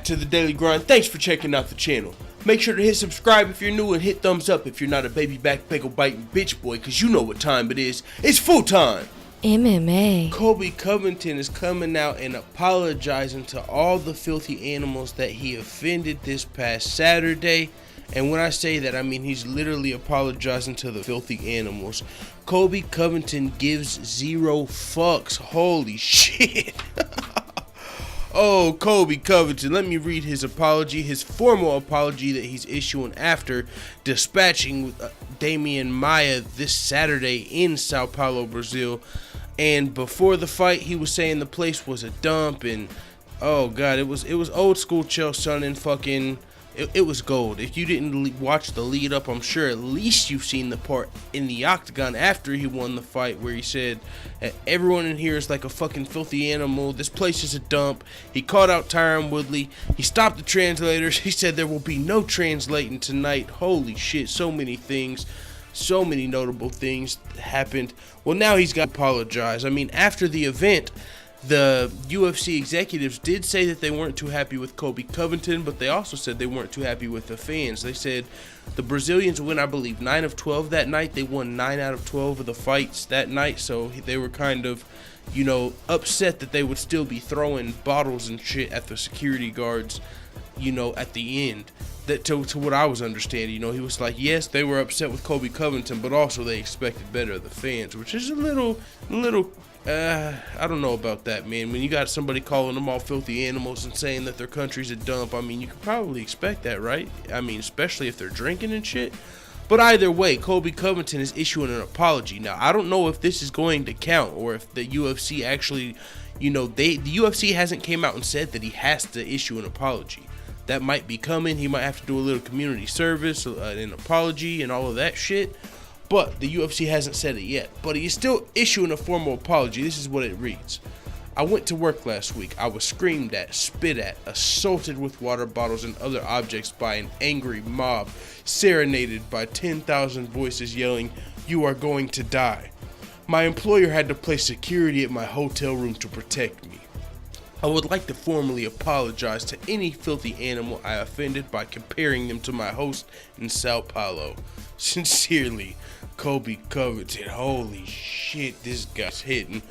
back to the Daily Grind. Thanks for checking out the channel. Make sure to hit subscribe if you're new and hit thumbs up if you're not a baby back bagel biting bitch boy, cause you know what time it is. It's full time. MMA. Colby Covington is coming out and apologizing to all the filthy animals that he offended this past Saturday. And when I say that, I mean he's literally apologizing to the filthy animals. Colby Covington gives zero fucks. Holy shit. Oh, Colby Covington, let me read his apology, his formal apology that he's issuing after dispatching with Damian Maia this Saturday in Sao Paulo, Brazil. And before the fight, he was saying the place was a dump, and oh god, it was old school Chael Sonnen fucking. It was gold. If you didn't watch the lead up, I'm sure at least you've seen the part in the octagon after he won the fight where he said, everyone in here is like a fucking filthy animal. This place is a dump. He called out Tyron Woodley. He stopped the translators. He said there will be no translating tonight. Holy shit, so many things. So many notable things happened. Well, now he's got to apologize. I mean, after the event, the UFC executives did say that they weren't too happy with Colby Covington, but they also said they weren't too happy with the fans. They said the Brazilians win, I believe, 9 of 12 that night. They won 9 out of 12 of the fights that night, so they were kind of, you know, upset that they would still be throwing bottles and shit at the security guards, you know, at the end. That to what I was understanding, you know, he was like, yes, they were upset with Colby Covington, but also they expected better of the fans, which is a little, I don't know about that, man. When you got somebody calling them all filthy animals and saying that their country's a dump, I mean, you could probably expect that, right? I mean, especially if they're drinking and shit. But either way, Colby Covington is issuing an apology. Now, I don't know if this is going to count or if the UFC actually, you know, the UFC hasn't came out and said that he has to issue an apology. That might be coming. He might have to do a little community service, an apology, and all of that shit. But the UFC hasn't said it yet. But he's still issuing a formal apology. This is what it reads. I went to work last week. I was screamed at, spit at, assaulted with water bottles and other objects by an angry mob, serenaded by 10,000 voices yelling, "You are going to die." My employer had to place security at my hotel room to protect me. I would like to formally apologize to any filthy animal I offended by comparing them to my host in Sao Paulo. Sincerely, Colby Covington. Holy shit, this guy's hitting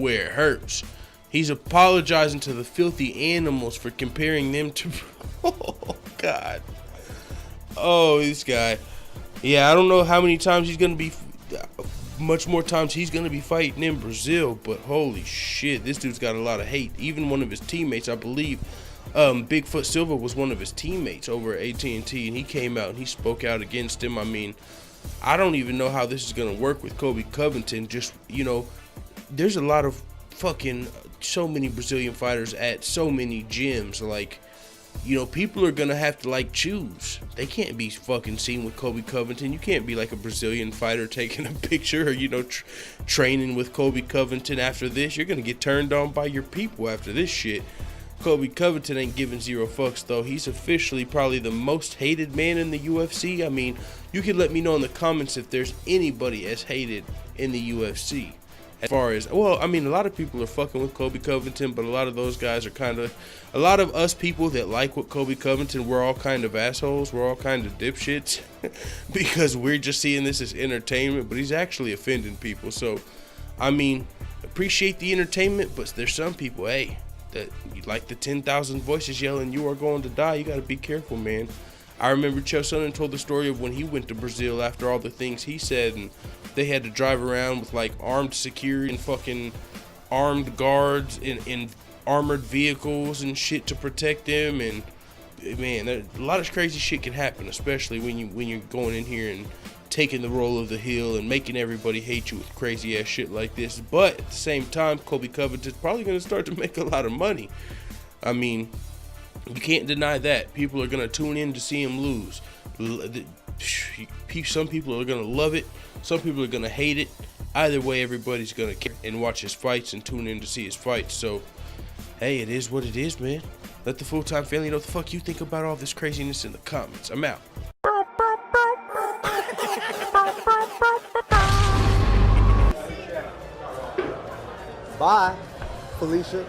where it hurts. He's apologizing to the filthy animals for comparing them to... Oh, God. Oh, this guy. Yeah, I don't know how many times he's going to be... Much more times he's going to be fighting in Brazil, but holy shit, this dude's got a lot of hate. Even one of his teammates, I believe, Bigfoot Silva was one of his teammates over at AT&T, and he came out and he spoke out against him. I mean, I don't even know how this is going to work with Colby Covington. Just, you know, there's a lot of fucking, so many Brazilian fighters at so many gyms, like, you know, people are gonna have to like choose. They can't be fucking seen with Colby Covington. You can't be like a Brazilian fighter taking a picture or, you know, training with Colby Covington after this. You're gonna get turned on by your people after this shit. Colby Covington ain't giving zero fucks though. He's officially probably the most hated man in the UFC. I mean, you can let me know in the comments if there's anybody as hated in the UFC. As far as, well, I mean, a lot of people are fucking with Colby Covington, but a lot of those guys are kind of, a lot of us people that like what Colby Covington, we're all kind of assholes, we're all kind of dipshits, because we're just seeing this as entertainment, but he's actually offending people. So, I mean, appreciate the entertainment, but there's some people, hey, that you like the 10,000 voices yelling, "You are going to die," you got to be careful, man. I remember Chael Sonnen told the story of when he went to Brazil after all the things he said, and they had to drive around with like armed security and fucking armed guards in armored vehicles and shit to protect them. And man, a lot of crazy shit can happen, especially when you're going in here and taking the role of the heel and making everybody hate you with crazy ass shit like this. But at the same time, Colby Covington's probably going to start to make a lot of money. I mean, you can't deny that. People are going to tune in to see him lose. Some people are going to love it. Some people are going to hate it. Either way, everybody's going to care and watch his fights and tune in to see his fights. So, hey, it is what it is, man. Let the full-time family know what the fuck you think about all this craziness in the comments. I'm out. Bye, Felicia.